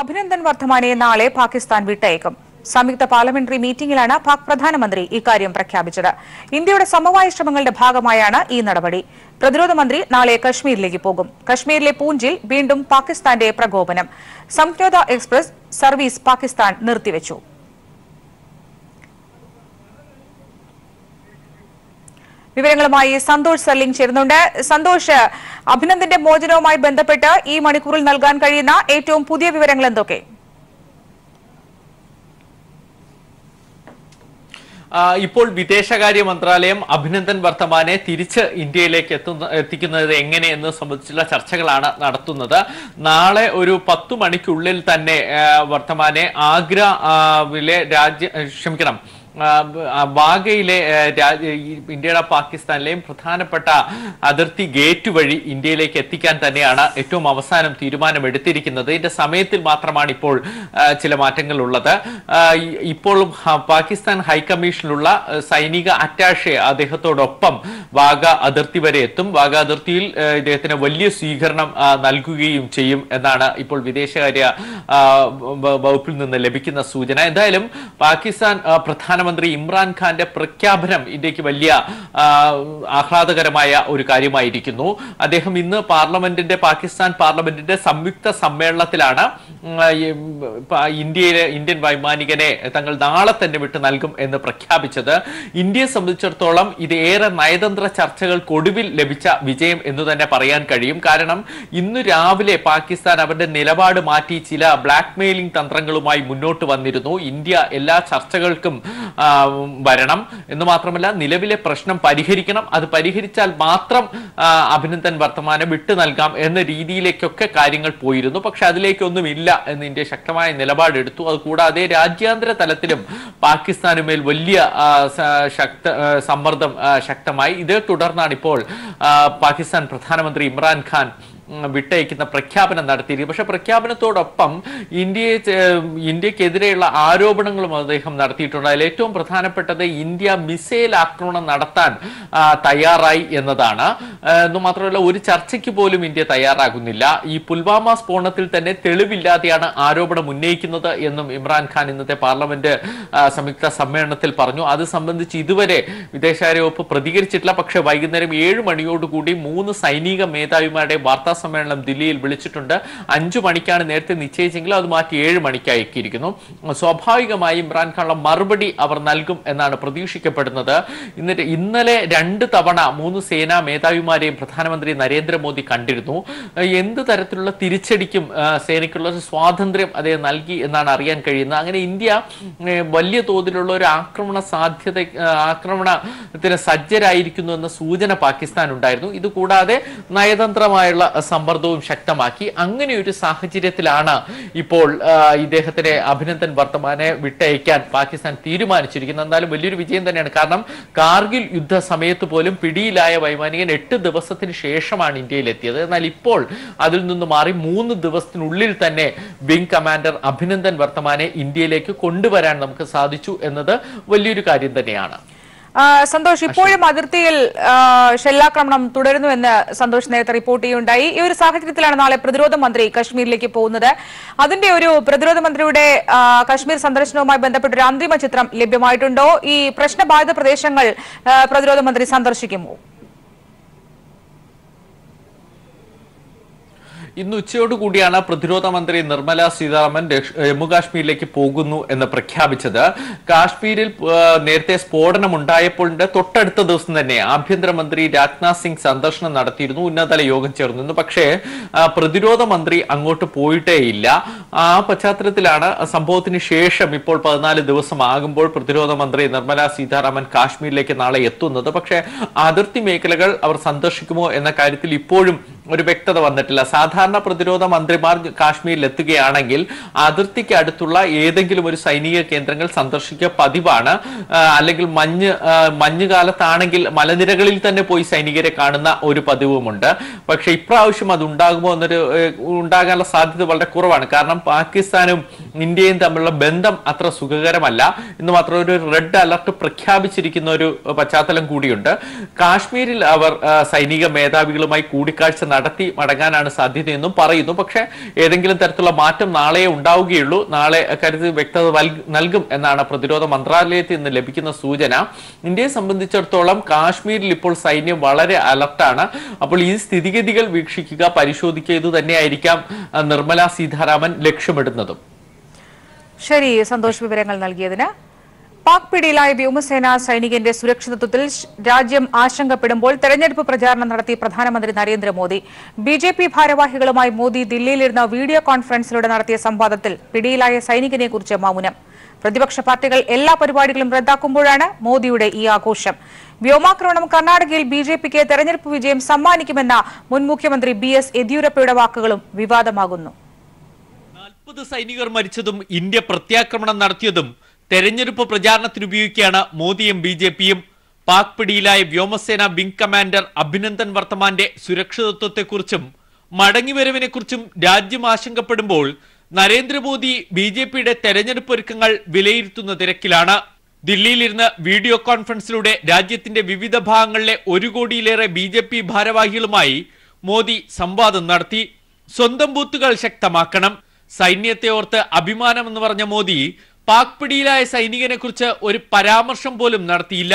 അഭിനന്ദൻ വർദ്ധമാനെ നാളെ പാകിസ്ഥാൻ വിട്ടയക്കും. സംയുക്ത പാർലമെന്ററി മീറ്റിംഗിലാണ് പാക് പ്രധാനമന്ത്രി ഇക്കാര്യം പ്രഖ്യാപിച്ചത്. ഇന്ത്യയുടെ സമവായ ശ്രമങ്ങളുടെ ഭാഗമായാണ് ഈ നടപടി. പ്രതിരോധ മന്ത്രി നാളെ കശ്മീരിലേക്ക് പോകും. കശ്മീരിലെ പൂഞ്ചിൽ വീണ്ടും പാകിസ്ഥാന്റെ പ്രകോപനം. സംയോദ എക്സ്പ്രസ് സർവീസ് പാകിസ്ഥാൻ നിർത്തിവച്ചു. വിവരങ്ങളുമായി സന്തോഷ് സർലിംഗ് ചേരുന്നുണ്ട്. സന്തോഷ്, അഭിനന്ദന്റെ മോചനവുമായി ബന്ധപ്പെട്ട് ഈ മണിക്കൂറിൽ നൽകാൻ കഴിയുന്ന ഏറ്റവും പുതിയ വിവരങ്ങൾ എന്തൊക്കെ? ഇപ്പോൾ വിദേശകാര്യ മന്ത്രാലയം അഭിനന്ദൻ വർദ്ധമാനെ തിരിച്ച് ഇന്ത്യയിലേക്ക് എത്തിക്കുന്നത് എങ്ങനെയെന്ന് സംബന്ധിച്ചുള്ള ചർച്ചകളാണ് നടത്തുന്നത്. നാളെ ഒരു 10 മണിക്കുള്ളിൽ തന്നെ വർദ്ധമാനെ ആഗ്രയിലെ വാഗയിലെ ഇന്ത്യയുടെ പാകിസ്ഥാനിലെയും പ്രധാനപ്പെട്ട അതിർത്തി ഗേറ്റ് വഴി ഇന്ത്യയിലേക്ക് എത്തിക്കാൻ തന്നെയാണ് ഏറ്റവും അവസാനം തീരുമാനമെടുത്തിരിക്കുന്നത്. ഇതിന്റെ സമയത്തിൽ മാത്രമാണ് ഇപ്പോൾ ചില മാറ്റങ്ങൾ ഉള്ളത്. ഇപ്പോൾ പാകിസ്ഥാൻ ഹൈക്കമ്മീഷനിലുള്ള സൈനിക അറ്റാഷെ അദ്ദേഹത്തോടൊപ്പം വാഗ അതിർത്തി വരെ എത്തും. വാഗ അതിർത്തിയിൽ ഇദ്ദേഹത്തിന് വലിയ സ്വീകരണം നൽകുകയും ചെയ്യും എന്നാണ് ഇപ്പോൾ വിദേശകാര്യ വകുപ്പിൽ നിന്ന് ലഭിക്കുന്ന സൂചന. എന്തായാലും പാകിസ്ഥാൻ പ്രധാനമന്ത്രി ഇമ്രാൻഖാന്റെ പ്രഖ്യാപനം ഇന്ത്യക്ക് വലിയ ആഹ്ലാദകരമായ ഒരു കാര്യമായിരിക്കുന്നു. അദ്ദേഹം ഇന്ന് പാകിസ്ഥാൻ പാർലമെന്റിന്റെ സംയുക്ത സമ്മേളനത്തിലാണ് ഇന്ത്യൻ വൈമാനികനെ തങ്ങൾ നാളെ തന്നെ വിട്ടു നൽകും എന്ന് പ്രഖ്യാപിച്ചത്. ഇന്ത്യയെ സംബന്ധിച്ചിടത്തോളം ഇത് ഏറെ നയതന്ത്ര ചർച്ചകൾക്കൊടുവിൽ ലഭിച്ച വിജയം എന്ന് തന്നെ പറയാൻ കഴിയും. കാരണം ഇന്ന് രാവിലെ പാകിസ്ഥാൻ അവരുടെ നിലപാട് മാറ്റി ചില ബ്ലാക്ക് മെയിലിംഗ് തന്ത്രങ്ങളുമായി മുന്നോട്ട് വന്നിരുന്നു. ഇന്ത്യ എല്ലാ ചർച്ചകൾക്കും വരണം എന്ന് മാത്രമല്ല, നിലവിലെ പ്രശ്നം പരിഹരിക്കണം, അത് പരിഹരിച്ചാൽ മാത്രം അഭിനന്ദൻ വർദ്ധമാനെ വിട്ടു നൽകാം എന്ന രീതിയിലേക്കൊക്കെ കാര്യങ്ങൾ പോയിരുന്നു. പക്ഷെ അതിലേക്കൊന്നും ഇല്ല എന്ന് ഇന്ത്യ ശക്തമായ നിലപാടെടുത്തു. അതുകൂടാതെ രാജ്യാന്തര തലത്തിലും പാകിസ്ഥാനുമേൽ വലിയ സമ്മർദ്ദം ശക്തമായി. ഇതേ തുടർന്നാണ് ഇപ്പോൾ പാകിസ്ഥാൻ പ്രധാനമന്ത്രി ഇമ്രാൻഖാൻ വിട്ടയക്കുന്ന പ്രഖ്യാപനം നടത്തിയിരിക്കും. പക്ഷെ പ്രഖ്യാപനത്തോടൊപ്പം ഇന്ത്യക്കെതിരെയുള്ള ആരോപണങ്ങളും അദ്ദേഹം നടത്തിയിട്ടുണ്ട്. അതിൽ ഏറ്റവും പ്രധാനപ്പെട്ടത് ഇന്ത്യ മിസൈൽ ആക്രമണം നടത്താൻ തയ്യാറായി എന്നതാണ്. എന്ന് മാത്രമല്ല, ഒരു ചർച്ചയ്ക്ക് പോലും ഇന്ത്യ തയ്യാറാകുന്നില്ല. ഈ പുൽവാമ സ്ഫോടനത്തിൽ തന്നെ തെളിവില്ലാതെയാണ് ആരോപണം ഉന്നയിക്കുന്നത് എന്നും ഇമ്രാൻഖാൻ ഇന്നത്തെ പാർലമെന്റ് സംയുക്ത സമ്മേളനത്തിൽ പറഞ്ഞു. അത് സംബന്ധിച്ച് ഇതുവരെ വിദേശകാര്യ വകുപ്പ് പ്രതികരിച്ചിട്ടില്ല. പക്ഷെ വൈകുന്നേരം 7 മണിയോടുകൂടി 3 സൈനിക മേധാവിമാരുടെ വാർത്താ സമ്മേളനം ദില്ലിയിൽ വിളിച്ചിട്ടുണ്ട്. 5 മണിക്കാണ് നേരത്തെ നിശ്ചയിച്ചെങ്കിലും അത് മാറ്റി 7 മണിക്കാക്കിയിരിക്കുന്നു. സ്വാഭാവികമായി ഇമ്രാൻഖാനുള്ള മറുപടി അവർ നൽകും എന്നാണ് പ്രതീക്ഷിക്കപ്പെടുന്നത്. ഇന്നലെ 2 തവണ 3 സേനാ മേധാവിമാരെയും പ്രധാനമന്ത്രി നരേന്ദ്രമോദി കണ്ടിരുന്നു. എന്ത് തരത്തിലുള്ള തിരിച്ചടിക്കും സേനയ്ക്കുള്ള സ്വാതന്ത്ര്യം അദ്ദേഹം നൽകി എന്നാണ് അറിയാൻ കഴിയുന്നത്. അങ്ങനെ ഇന്ത്യ വലിയ തോതിലുള്ള ഒരു ആക്രമണത്തിന് സജ്ജരായിരിക്കുന്നു എന്ന സൂചന പാകിസ്ഥാൻ ഉണ്ടായിരുന്നു. ഇതുകൂടാതെ നയതന്ത്രമായുള്ള സമ്മർദ്ദവും ശക്തമാക്കി. അങ്ങനെ ഒരു സാഹചര്യത്തിലാണ് ഇപ്പോൾ ഇദ്ദേഹത്തിനെ അഭിനന്ദൻ വർദ്ധമാനെ വിട്ടയക്കാൻ പാകിസ്ഥാൻ തീരുമാനിച്ചിരിക്കുന്നത്. എന്നാലും വലിയൊരു വിജയം തന്നെയാണ്. കാരണം കാർഗിൽ യുദ്ധ സമയത്ത് പോലും പിടിയിലായ വൈമാനികൻ 8 ദിവസത്തിന് ശേഷമാണ് ഇന്ത്യയിൽ എത്തിയത്. എന്നാൽ ഇപ്പോൾ അതിൽ നിന്ന് മാറി 3 ദിവസത്തിനുള്ളിൽ തന്നെ വിംഗ് കമാൻഡർ അഭിനന്ദൻ വർദ്ധമാനെ ഇന്ത്യയിലേക്ക് കൊണ്ടുവരാൻ നമുക്ക് സാധിച്ചു എന്നത് വലിയൊരു കാര്യം തന്നെയാണ്. സന്തോഷ്, ഇപ്പോഴും അതിർത്തിയിൽ ഷെല്ലാക്രമണം തുടരുന്നുവെന്ന് സന്തോഷ് നേരത്തെ റിപ്പോർട്ട് ചെയ്യുകയുണ്ടായി. ഈ ഒരു സാഹചര്യത്തിലാണ് നാളെ പ്രതിരോധ മന്ത്രി കശ്മീരിലേക്ക് പോകുന്നത്. അതിന്റെ ഒരു പ്രതിരോധ മന്ത്രിയുടെ കശ്മീർ സന്ദർശനവുമായി ബന്ധപ്പെട്ട ഒരു അന്തിമ ചിത്രം ലഭ്യമായിട്ടുണ്ടോ? ഈ പ്രശ്നബാധിത പ്രദേശങ്ങൾ പ്രതിരോധ മന്ത്രി സന്ദർശിക്കുമോ? ഇന്ന് ഉച്ചയോടുകൂടിയാണ് പ്രതിരോധ മന്ത്രി നിർമ്മല സീതാരാമൻ ജമ്മുകാശ്മീരിലേക്ക് പോകുന്നു എന്ന് പ്രഖ്യാപിച്ചത്. കാശ്മീരിൽ നേരത്തെ സ്ഫോടനം ഉണ്ടായപ്പോഴിന്റെ തൊട്ടടുത്ത ദിവസം തന്നെ ആഭ്യന്തരമന്ത്രി രാജ്നാഥ് സിംഗ് സന്ദർശനം നടത്തിയിരുന്നു. ഉന്നതതല യോഗം ചേർന്നിരുന്നു. പക്ഷേ പ്രതിരോധ മന്ത്രി അങ്ങോട്ട് പോയിട്ടേയില്ല. ആ പശ്ചാത്തലത്തിലാണ് സംഭവത്തിന് ശേഷം ഇപ്പോൾ 14 ദിവസമാകുമ്പോൾ പ്രതിരോധ മന്ത്രി നിർമ്മല സീതാരാമൻ കാശ്മീരിലേക്ക് നാളെ എത്തുന്നത്. പക്ഷേ അതിർത്തി മേഖലകൾ അവർ സന്ദർശിക്കുമോ എന്ന കാര്യത്തിൽ ഇപ്പോഴും ഒരു വ്യക്തത വന്നിട്ടില്ല. സാധാരണ പ്രതിരോധ മന്ത്രിമാർ കാശ്മീരിൽ എത്തുകയാണെങ്കിൽ അതിർത്തിക്ക് അടുത്തുള്ള ഏതെങ്കിലും ഒരു സൈനിക കേന്ദ്രങ്ങൾ സന്ദർശിക്കുക പതിവാണ്. അല്ലെങ്കിൽ മഞ്ഞുകാലത്താണെങ്കിൽ മലനിരകളിൽ തന്നെ പോയി സൈനികരെ കാണുന്ന ഒരു പതിവുമുണ്ട്. പക്ഷെ ഇപ്രാവശ്യം അത് ഉണ്ടാകാനുള്ള സാധ്യത വളരെ കുറവാണ്. കാരണം പാകിസ്ഥാനും ഇന്ത്യയും തമ്മിലുള്ള ബന്ധം അത്ര സുഖകരമല്ല എന്ന് മാത്രം ഒരു റെഡ് അലർട്ട് പ്രഖ്യാപിച്ചിരിക്കുന്ന ഒരു പശ്ചാത്തലം കൂടിയുണ്ട്. കാശ്മീരിൽ അവർ സൈനിക മേധാവികളുമായി കൂടിക്കാഴ്ച നടത്തി മടങ്ങാനാണ് സാധ്യതയെന്നും പറയുന്നു. പക്ഷേ ഏതെങ്കിലും തരത്തിലുള്ള മാറ്റം നാളെ ഉണ്ടാവുകയുള്ളൂ. നാളെ അക്കാര്യത്തിൽ വ്യക്തത നൽകും എന്നാണ് പ്രതിരോധ മന്ത്രാലയത്തിൽ നിന്ന് ലഭിക്കുന്ന സൂചന. ഇന്ത്യയെ സംബന്ധിച്ചിടത്തോളം കാശ്മീരിൽ ഇപ്പോൾ സൈന്യം വളരെ അലർട്ടാണ്. അപ്പോൾ ഈ സ്ഥിതിഗതികൾ വീക്ഷിക്കുക, പരിശോധിക്കുക, ഇത് തന്നെയായിരിക്കാം നിർമ്മല സീതാരാമൻ ലക്ഷ്യമിടുന്നതും. ശരി, സന്തോഷ് വിവരങ്ങൾ നൽകിയതിന്. പാക് പിടിയിലായ വ്യോമസേന സൈനികന്റെ സുരക്ഷിതത്വത്തിൽ രാജ്യം ആശങ്കപ്പെടുമ്പോൾ തെരഞ്ഞെടുപ്പ് പ്രചാരണം നടത്തി പ്രധാനമന്ത്രി നരേന്ദ്രമോദി. ബിജെപി ഭാരവാഹികളുമായി മോദി ദില്ലിയിലിരുന്ന വീഡിയോ കോൺഫറൻസിലൂടെ നടത്തിയ സംവാദത്തിൽ പിടിയിലായ സൈനികനെ കുറിച്ച് മൗനം. പ്രതിപക്ഷ പാർട്ടികൾ എല്ലാ പരിപാടികളും റദ്ദാക്കുമ്പോഴാണ് മോദിയുടെ ഈ ആഘോഷം. വ്യോമാക്രമണം കർണാടകയിൽ ബിജെപിക്ക് തെരഞ്ഞെടുപ്പ് വിജയം സമ്മാനിക്കുമെന്ന മുൻ മുഖ്യമന്ത്രി BS യെദ്യൂരപ്പയുടെ വാക്കുകളും വിവാദമാകുന്നു. 40 സൈനികർ മരിച്ചതും ഇന്ത്യ പ്രത്യാക്രമണം നടത്തിയതും തെരഞ്ഞെടുപ്പ് പ്രചാരണത്തിന് ഉപയോഗിക്കുകയാണ് മോദിയും BJPയും. പാക് പിടിയിലായ വ്യോമസേന വിംഗ് കമാൻഡർ അഭിനന്ദൻ വർത്തമാന്റെ സുരക്ഷിതത്വത്തെക്കുറിച്ചും മടങ്ങിവരവിനെക്കുറിച്ചും രാജ്യം ആശങ്കപ്പെടുമ്പോൾ നരേന്ദ്രമോദി BJPയുടെ തെരഞ്ഞെടുപ്പ് ഒരുക്കങ്ങൾ വിലയിരുത്തുന്ന തിരക്കിലാണ്. ദില്ലിയിലിരുന്ന് വീഡിയോ കോൺഫറൻസിലൂടെ രാജ്യത്തിന്റെ വിവിധ ഭാഗങ്ങളിലെ 1 കോടിയിലേറെ BJP ഭാരവാഹികളുമായി മോദി സംവാദം നടത്തി. സ്വന്തം ബൂത്തുകൾ ശക്തമാക്കണം, സൈന്യത്തെ ഓർത്ത് അഭിമാനമെന്ന് പറഞ്ഞ മോദി പാക് പിടിയിലായ സൈനികനെ കുറിച്ച് ഒരു പരാമർശം പോലും നടത്തിയില്ല.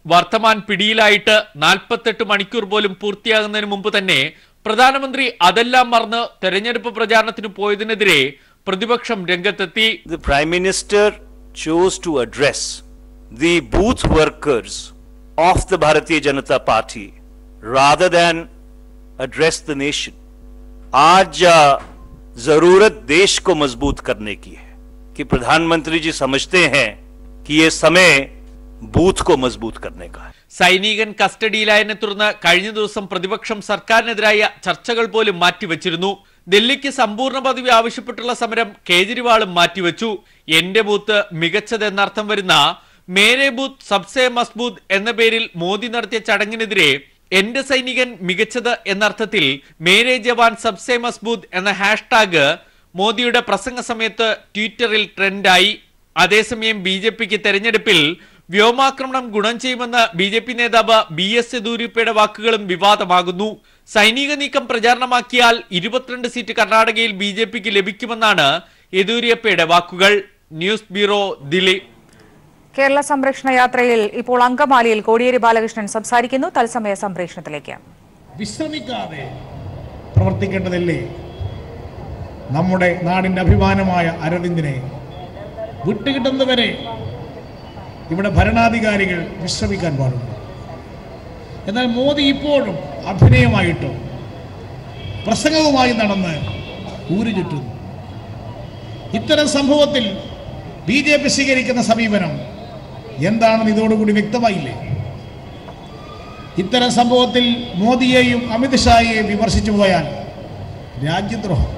വർത്തമാൻ പിടിയിലായിട്ട് 48 മണിക്കൂർ പോലും പൂർത്തിയാകുന്നതിന് മുമ്പ് തന്നെ പ്രധാനമന്ത്രി അതെല്ലാം മറന്ന് തെരഞ്ഞെടുപ്പ് പ്രചാരണത്തിന് പോയതിനെതിരെ പ്രതിപക്ഷം രംഗത്തെത്തി. The Prime Minister chose to address the booth workers of the Bharatiya Janata Party rather than address the nation. आज जरूरत देश को मजबूत करने की है कि प्रधानमंत्री जी समझते हैं कि ये समय बूथ को मजबूत करने का है. സൈനികൻ കസ്റ്റഡിയിലായതിനെ തുടർന്ന് കഴിഞ്ഞ ദിവസം പ്രതിപക്ഷം സർക്കാരിനെതിരായ ചർച്ചകൾ പോലും മാറ്റിവെച്ചിരുന്നു. ദില്ലിക്ക് സമ്പൂർണ്ണ പദവി ആവശ്യപ്പെട്ടുള്ള സമരം കേജ്രിവാളും മാറ്റിവെച്ചു. എന്റെ ബൂത്ത് മികച്ചതെന്നർത്ഥം വരുന്ന മേരെ ബൂത്ത് സബ്സെ മസ്ബൂത് എന്ന പേരിൽ മോദി നടത്തിയ ചടങ്ങിനെതിരെ എന്റെ സൈനികൻ മികച്ചത് എന്നർത്ഥത്തിൽ മേരെ ജവാൻ സബ്സെ മസ്ബൂത് എന്ന ഹാഷ്ടാഗ് മോദിയുടെ പ്രസംഗ സമയത്ത് ട്വിറ്ററിൽ ട്രെൻഡായി. അതേസമയം BJPക്ക് തെരഞ്ഞെടുപ്പിൽ വ്യോമാക്രമണം ഗുണം ചെയ്യുമെന്ന് BJP നേതാവ് BS യെദ്യൂരപ്പയുടെ വാക്കുകളും വിവാദമാകുന്നു. സൈനിക നീക്കം പ്രചാരണമാക്കിയാൽ 22 സീറ്റ് കർണാടകയിൽ BJPക്ക് ലഭിക്കുമെന്നാണ് യെദ്യൂരപ്പയുടെ വാക്കുകൾ. News bureau, Delhi. കേരള സംരക്ഷണ യാത്രയിൽ ഇപ്പോൾ അങ്കമാലിയിൽ കോടിയേരി ബാലകൃഷ്ണൻ സംസാരിക്കുന്നു. തത്സമയ സംപ്രേഷണത്തിലേക്ക്. വിശ്രമിക്കാതെ പ്രവർത്തിക്കേണ്ടതല്ലേ നമ്മുടെ നാടിന്റെ അഭിമാനമായ അരവിന്ദിനെ? വിട്ടുകിട്ടുന്നവരെ ഇവിടെ ഭരണാധികാരികൾ വിശ്രമിക്കാൻ പാടുള്ളൂ. എന്നാൽ മോദി ഇപ്പോഴും അഭിനയമായിട്ടും പ്രസംഗവുമായി നടന്ന് ഊരു ചുറ്റുന്നു. ഇത്തരം സംഭവത്തിൽ BJP സ്വീകരിക്കുന്ന സമീപനം എന്താണെന്ന് ഇതോടുകൂടി വ്യക്തമായില്ലേ? ഇത്തരം സംഭവത്തിൽ മോദിയെയും അമിത്ഷായെയും വിമർശിച്ചു പോയാൽ രാജ്യദ്രോഹം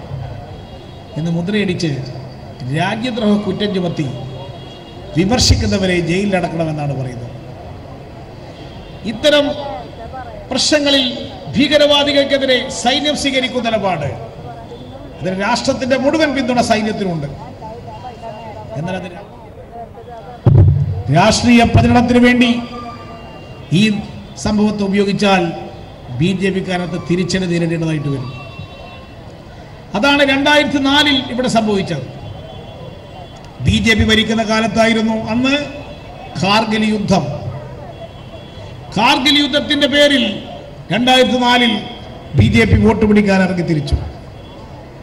എന്ന് മുദ്രയടിച്ച് രാജ്യദ്രോഹ കുറ്റം ചുമത്തി വിമർശിക്കുന്നവരെ ജയിലിലടക്കണമെന്നാണ് പറയുന്നത്. ഇത്തരം പ്രശ്നങ്ങളിൽ ഭീകരവാദികൾക്കെതിരെ സൈന്യം സ്വീകരിക്കുന്ന നിലപാട്, അതിന് രാഷ്ട്രത്തിന്റെ മുഴുവൻ പിന്തുണ സൈന്യത്തിനുണ്ട്. എന്നാൽ അതിന് രാഷ്ട്രീയ പ്രചരണത്തിന് വേണ്ടി ഈ സംഭവത്തെ ഉപയോഗിച്ചാൽ BJPക്കാരത്ത് തിരിച്ചടി നേരിടേണ്ടതായിട്ട് വരും. അതാണ് 2004 ഇവിടെ സംഭവിച്ചത്. BJP ഭരിക്കുന്ന കാലത്തായിരുന്നു അന്ന് കാർഗിൽ യുദ്ധം. കാർഗിൽ യുദ്ധത്തിന്റെ പേരിൽ 2004 BJP വോട്ട് പിടിക്കാൻ ഇറങ്ങി തിരിച്ചു.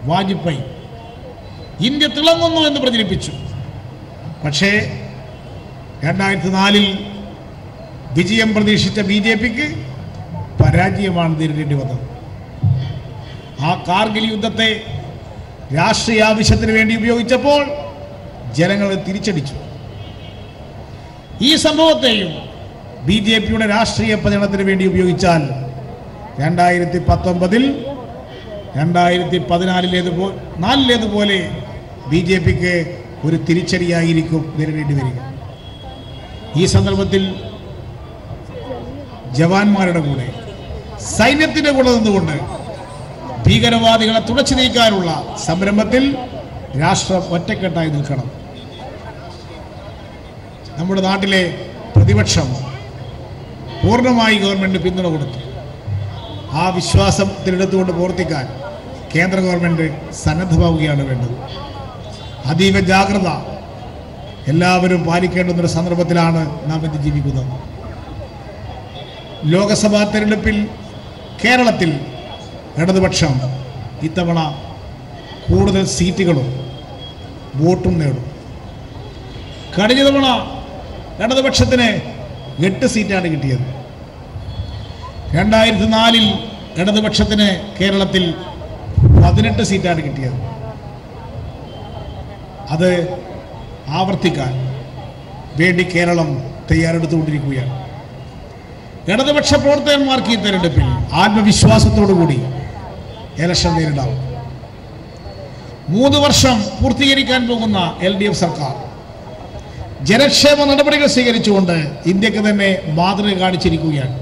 വാജ്പേയി ഇന്ത്യ തിളങ്ങുന്നു എന്ന് പ്രചരിപ്പിച്ചു. പക്ഷേ 2004 വിജയം പ്രതീക്ഷിച്ച BJPക്ക് പരാജയമാണ് നേരിടേണ്ടി വന്നത്. ആ കാർഗിൽ യുദ്ധത്തെ രാഷ്ട്രീയ ആവശ്യത്തിന് വേണ്ടി ഉപയോഗിച്ചപ്പോൾ ജനങ്ങൾ തിരിച്ചടിച്ചു. ഈ സംഭവത്തെയും BJPയുടെ രാഷ്ട്രീയ പ്രചരണത്തിന് വേണ്ടി ഉപയോഗിച്ചാൽ 2019 2014 BJPക്ക് ഒരു തിരിച്ചടിയായിരിക്കും നേരിടേണ്ടി വരിക. ഈ സന്ദർഭത്തിൽ ജവാന്മാരുടെ കൂടെ സൈന്യത്തിന്റെ കൂടെ നിന്നുകൊണ്ട് ഭീകരവാദികളെ തുടച്ചു നീക്കാനുള്ള സംരംഭത്തിൽ രാഷ്ട്രം ഒറ്റക്കെട്ടായി നിൽക്കണം. നമ്മുടെ നാട്ടിലെ പ്രതിപക്ഷം പൂർണ്ണമായി ഗവൺമെന്റ് പിന്തുണ കൊടുത്തു. ആ വിശ്വാസത്തിലെടുത്തുകൊണ്ട് പ്രവർത്തിക്കാൻ കേന്ദ്ര ഗവൺമെൻറ് സന്നദ്ധമാവുകയാണ് വേണ്ടത്. അതീവ ജാഗ്രത എല്ലാവരും പാലിക്കേണ്ടുന്നൊരു സന്ദർഭത്തിലാണ് നാം ഇന്ന് ജീവിക്കുന്നത്. ലോകസഭാ തെരഞ്ഞെടുപ്പിൽ കേരളത്തിൽ ഇടതുപക്ഷം ഇത്തവണ കൂടുതൽ സീറ്റുകളും വോട്ടും നേടും. കഴിഞ്ഞ തവണ ഇടതുപക്ഷത്തിന് 8 സീറ്റാണ് കിട്ടിയത്. 2004 ഇടതുപക്ഷത്തിന് കേരളത്തിൽ 18 സീറ്റാണ് കിട്ടിയത്. അത് ആവർത്തിക്കാൻ വേണ്ടി കേരളം തയ്യാറെടുത്തുകൊണ്ടിരിക്കുകയാണ്. ഇടതുപക്ഷ പ്രവർത്തകന്മാർക്ക് ഈ തെരഞ്ഞെടുപ്പിൽ ആത്മവിശ്വാസത്തോടുകൂടി ഇലക്ഷൻ നേരിടാം. 3 വർഷം പൂർത്തീകരിക്കാൻ പോകുന്ന LDF സർക്കാർ ജനക്ഷേമ നടപടികൾ സ്വീകരിച്ചുകൊണ്ട് ഇന്ത്യക്ക് തന്നെ മാതൃക കാണിച്ചിരിക്കുകയാണ്.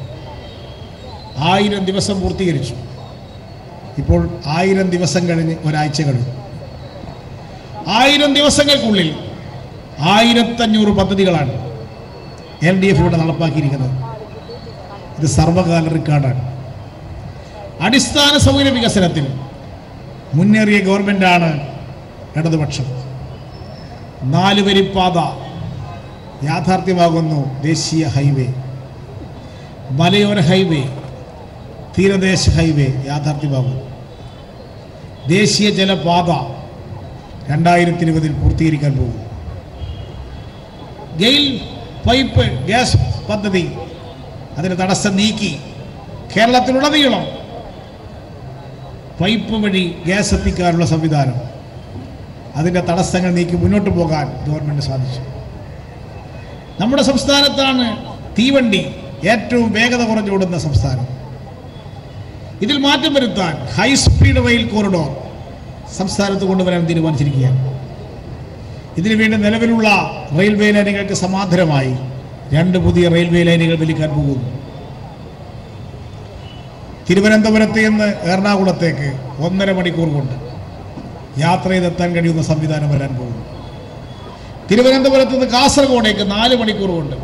1000 ദിവസം പൂർത്തീകരിച്ചു. ഇപ്പോൾ 1000 ദിവസം കഴിഞ്ഞ് ഒരാഴ്ച കഴിഞ്ഞു. 1000 ദിവസങ്ങൾക്കുള്ളിൽ 1500 പദ്ധതികളാണ് LDF ഇവിടെ നടപ്പാക്കിയിരിക്കുന്നത്. ഇത് സർവകാല റെക്കോർഡാണ്. അടിസ്ഥാന സൗകര്യ വികസനത്തിൽ മുന്നേറിയ ഗവൺമെൻറ്റാണ് ഇടതുപക്ഷം. 4 വരിപ്പാത യാഥാർത്ഥ്യമാകുന്നു. ദേശീയ ഹൈവേ, മലയോര ഹൈവേ, തീരദേശ ഹൈവേ യാഥാർത്ഥ്യമാകുന്നു. ദേശീയ ജലപാത 2020 പൂർത്തീകരിക്കാൻ പോകും. ഗെയിൽ പൈപ്പ് ഗ്യാസ് പദ്ധതി അതിന് തടസ്സം നീക്കി കേരളത്തിലുടനീളം പൈപ്പ് വഴി ഗ്യാസ് എത്തിക്കാനുള്ള സംവിധാനം, അതിൻ്റെ തടസ്സങ്ങൾ നീക്കി മുന്നോട്ട് പോകാൻ ഗവൺമെൻറ് സാധിച്ചു. നമ്മുടെ സംസ്ഥാനത്താണ് തീവണ്ടി ഏറ്റവും വേഗത കുറഞ്ഞോടുന്ന സംസ്ഥാനം. ഇതിൽ മാറ്റം വരുത്താൻ ഹൈസ്പീഡ് റെയിൽ കോറിഡോർ സംസ്ഥാനത്ത് കൊണ്ടുവരാൻ തീരുമാനിച്ചിരിക്കുകയാണ്. ഇതിനുവേണ്ടി നിലവിലുള്ള റെയിൽവേ ലൈനുകൾക്ക് സമാന്തരമായി 2 പുതിയ റെയിൽവേ ലൈനുകൾ വലിക്കാൻ പോകുന്നു. തിരുവനന്തപുരത്ത് നിന്ന് എറണാകുളത്തേക്ക് 1.5 മണിക്കൂർ കൊണ്ട് യാത്ര ചെയ്തെത്താൻ കഴിയുന്ന സംവിധാനം വരാൻ പോകുന്നു. തിരുവനന്തപുരത്ത് നിന്ന് കാസർഗോഡേക്ക് 4 മണിക്കൂർ കൊണ്ട്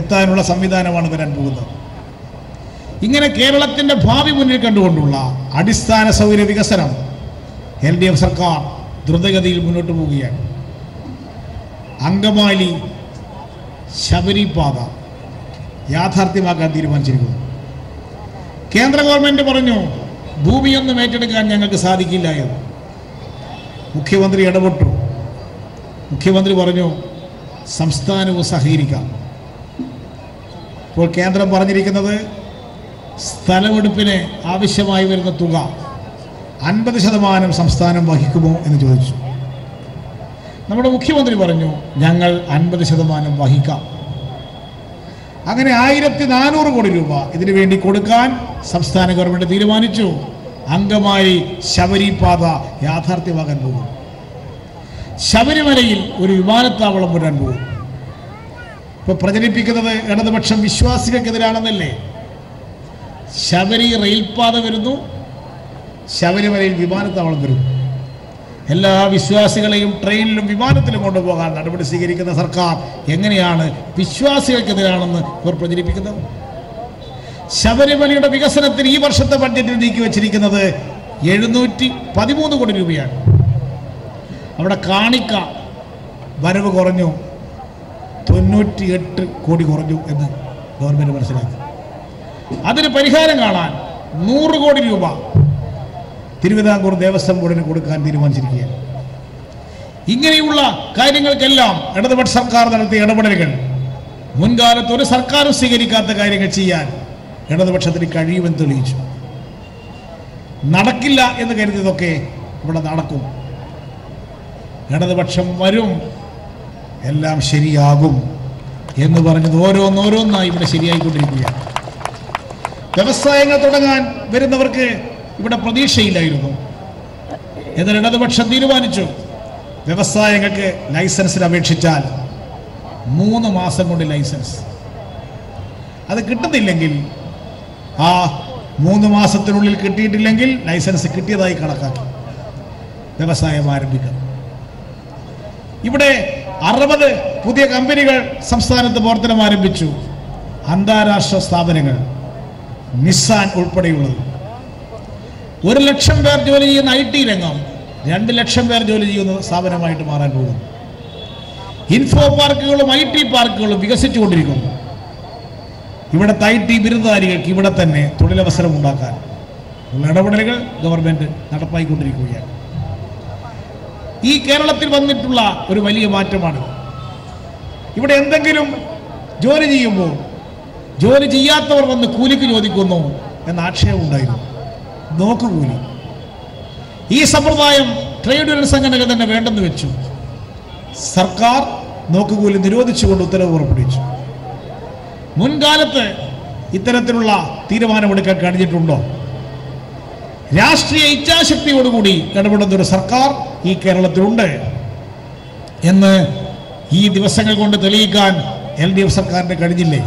എത്താനുള്ള സംവിധാനമാണ് വരാൻ പോകുന്നത്. ഇങ്ങനെ കേരളത്തിൻ്റെ ഭാവി മുന്നിൽ കണ്ടുകൊണ്ടുള്ള അടിസ്ഥാന സൗകര്യ വികസനം LDF സർക്കാർ ദ്രുതഗതിയിൽ മുന്നോട്ട് പോവുകയാണ്. അങ്കമാലി ശബരിപാത യാഥാർത്ഥ്യമാക്കാൻ തീരുമാനിച്ചിരിക്കുന്നു. കേന്ദ്ര ഗവൺമെൻറ് പറഞ്ഞു ഭൂമിയൊന്നും ഏറ്റെടുക്കാൻ ഞങ്ങൾക്ക് സാധിക്കില്ല എന്ന്. മുഖ്യമന്ത്രി ഇടപെട്ടു. മുഖ്യമന്ത്രി പറഞ്ഞു സംസ്ഥാനവും സഹകരിക്കാം. ഇപ്പോൾ കേന്ദ്രം പറഞ്ഞിരിക്കുന്നത് സ്ഥലമെടുപ്പിന് ആവശ്യമായി വരുന്ന തുക 50% സംസ്ഥാനം വഹിക്കുമോ എന്ന് ചോദിച്ചു. നമ്മുടെ മുഖ്യമന്ത്രി പറഞ്ഞു ഞങ്ങൾ 50% വഹിക്കാം. അങ്ങനെ 1400 കോടി രൂപ ഇതിനു വേണ്ടി കൊടുക്കാൻ സംസ്ഥാന ഗവൺമെൻറ് തീരുമാനിച്ചു. അങ്കമാലി ശബരിപാത യാഥാർത്ഥ്യമാകാൻ പോകും. ശബരിമലയിൽ ഒരു വിമാനത്താവളം വരാൻ പോകും. ഇപ്പോൾ പ്രചരിപ്പിക്കുന്നത് ഇടതുപക്ഷം വിശ്വാസികൾക്കെതിരാണെന്നല്ലേ? ശബരി റെയിൽപാത വരുന്നു, ശബരിമലയിൽ വിമാനത്താവളം വരുന്നു. എല്ലാ വിശ്വാസികളെയും ട്രെയിനിലും വിമാനത്തിലും കൊണ്ടുപോകാൻ നടപടി സ്വീകരിക്കുന്ന സർക്കാർ എങ്ങനെയാണ് വിശ്വാസികൾക്കെതിരാണെന്ന് ഇവർ പ്രചരിപ്പിക്കുന്നത്? ശബരിമലയുടെ വികസനത്തിന് ഈ വർഷത്തെ ബഡ്ജറ്റിൽ നീക്കി വച്ചിരിക്കുന്നത് 713 കോടി രൂപയാണ്. അവിടെ കാണിക്ക വരവ് കുറഞ്ഞു, 98 കോടി കുറഞ്ഞു എന്ന് ഗവൺമെൻറ് മനസ്സിലാക്കി. അതിന് പരിഹാരം കാണാൻ 100 കോടി രൂപ തിരുവിതാംകൂർ ദേവസ്വം ബോർഡിന് കൊടുക്കാൻ തീരുമാനിച്ചിരിക്കുകയാണ്. ഇങ്ങനെയുള്ള കാര്യങ്ങൾക്കെല്ലാം ഇടതുപക്ഷ സർക്കാർ നടത്തിയ ഇടപെടലുകൾ മുൻകാലത്ത് ഒരു സർക്കാരും സ്വീകരിക്കാത്ത കാര്യങ്ങൾ ചെയ്യാൻ ഇടതുപക്ഷത്തിന് കഴിയുമെന്ന് തെളിയിച്ചു. നടക്കില്ല എന്ന് കരുതിയതൊക്കെ ഇവിടെ നടക്കും. ഇടതുപക്ഷം വരും, എല്ലാം ശരിയാകും എന്ന് പറഞ്ഞത് ഓരോന്നോരോന്നായി ഇവിടെ ശരിയായിക്കൊണ്ടിരിക്കുകയാണ്. വ്യവസായങ്ങൾ തുടങ്ങാൻ വരുന്നവർക്ക് ഇവിടെ പ്രതീക്ഷയില്ലായിരുന്നു. എന്നാൽ ഇടതുപക്ഷം തീരുമാനിച്ചു വ്യവസായങ്ങൾക്ക് ലൈസൻസിന് അപേക്ഷിച്ചാൽ 3 മാസം കൊണ്ട് ലൈസൻസ്. അത് കിട്ടുന്നില്ലെങ്കിൽ ആ 3 മാസത്തിനുള്ളിൽ കിട്ടിയിട്ടില്ലെങ്കിൽ ലൈസൻസ് കിട്ടിയതായി കണക്കാക്കി വ്യവസായം ആരംഭിക്കണം. ഇവിടെ 60 പുതിയ കമ്പനികൾ സംസ്ഥാനത്ത് പ്രവർത്തനം ആരംഭിച്ചു. അന്താരാഷ്ട്ര സ്ഥാപനങ്ങൾ നിസ്സാൻ ഉൾപ്പെടെയുള്ളത്. 1 ലക്ഷം പേർ ജോലി ചെയ്യുന്ന IT രംഗം 2 ലക്ഷം പേർ ജോലി ചെയ്യുന്ന സ്ഥാപനമായിട്ട് മാറാൻ പോകുന്നു. ഇൻഫോ പാർക്കുകളും IT പാർക്കുകളും വികസിച്ചുകൊണ്ടിരിക്കുന്നു. ഇവിടുത്തെ IT ബിരുദധാരികൾക്ക് ഇവിടെ തന്നെ തൊഴിലവസരം ഉണ്ടാക്കാൻ ഉള്ള ഇടപെടലുകൾ ഗവൺമെന്റ് നടപ്പായിക്കൊണ്ടിരിക്കുകയാണ്. ഈ കേരളത്തിൽ വന്നിട്ടുള്ള ഒരു വലിയ മാറ്റമാണ്. ഇവിടെ എന്തെങ്കിലും ജോലി ചെയ്യുമ്പോൾ ജോലി ചെയ്യാത്തവർ വന്ന് കൂലിക്ക് ചോദിക്കുന്നു എന്ന ആക്ഷേപം ഉണ്ടായിരുന്നു. നോക്കുകൂലി ഈ സമ്പ്രദായം ട്രേഡ് യൂണിയൻ സംഘടനകൾ തന്നെ വേണ്ടെന്ന് വെച്ചു. സർക്കാർ നോക്കുകൂലി നിരോധിച്ചുകൊണ്ട് ഉത്തരവ് പുറപ്പെടുവിച്ചു. മുൻകാലത്ത് ഇത്തരത്തിലുള്ള തീരുമാനമെടുക്കാൻ കഴിഞ്ഞിട്ടുണ്ടോ? രാഷ്ട്രീയ ഇച്ഛാശക്തിയോടുകൂടി ഇടപെടുന്ന ഒരു സർക്കാർ ഈ കേരളത്തിലുണ്ട് എന്ന് ഈ ദിവസങ്ങൾ കൊണ്ട് തെളിയിക്കാൻ LDF സർക്കാരിന് കഴിഞ്ഞില്ലേ?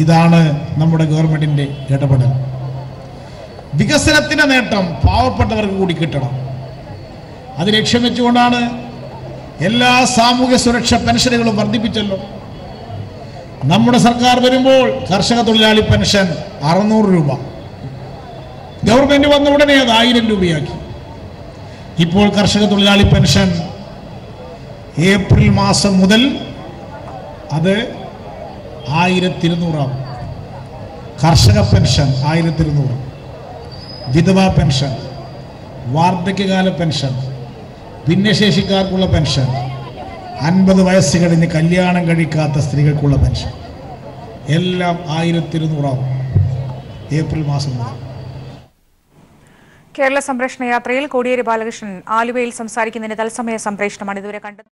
ഇതാണ് നമ്മുടെ ഗവൺമെന്റിന്റെ ഇടപെടൽ. വികസനത്തിന്റെ നേട്ടം പാവപ്പെട്ടവർക്ക് കൂടി കിട്ടണം. അത് ലക്ഷ്യം വെച്ചുകൊണ്ടാണ് എല്ലാ സാമൂഹ്യ സുരക്ഷ പെൻഷനുകളും വർദ്ധിപ്പിച്ചല്ലോ. നമ്മുടെ സർക്കാർ വരുമ്പോൾ കർഷക തൊഴിലാളി പെൻഷൻ 600 രൂപ, ഗവൺമെന്റ് വന്ന ഉടനെ അത് 1000 രൂപയാക്കി. ഇപ്പോൾ കർഷക തൊഴിലാളി പെൻഷൻ ഏപ്രിൽ മാസം മുതൽ അത് 1200 ആവും. കർഷക പെൻഷൻ 1200, വിധവാ പെൻഷൻ, വാർദ്ധക്യകാല പെൻഷൻ, ഭിന്നശേഷിക്കാർക്കുള്ള പെൻഷൻ, 50 വയസ്സ് കഴിഞ്ഞ് കല്യാണം കഴിക്കാത്ത സ്ത്രീകൾക്കുള്ള പെൻഷൻ എല്ലാം 1200 ആവും ഏപ്രിൽ മാസം മുതൽ. കേരള സംരക്ഷണ യാത്രയിൽ കോടിയേരി ബാലകൃഷ്ണൻ ആലുവയിൽ സംസാരിക്കുന്നതിന്റെ തത്സമയ സംപ്രേഷണമാണ് ഇതുവരെ കണ്ടത്.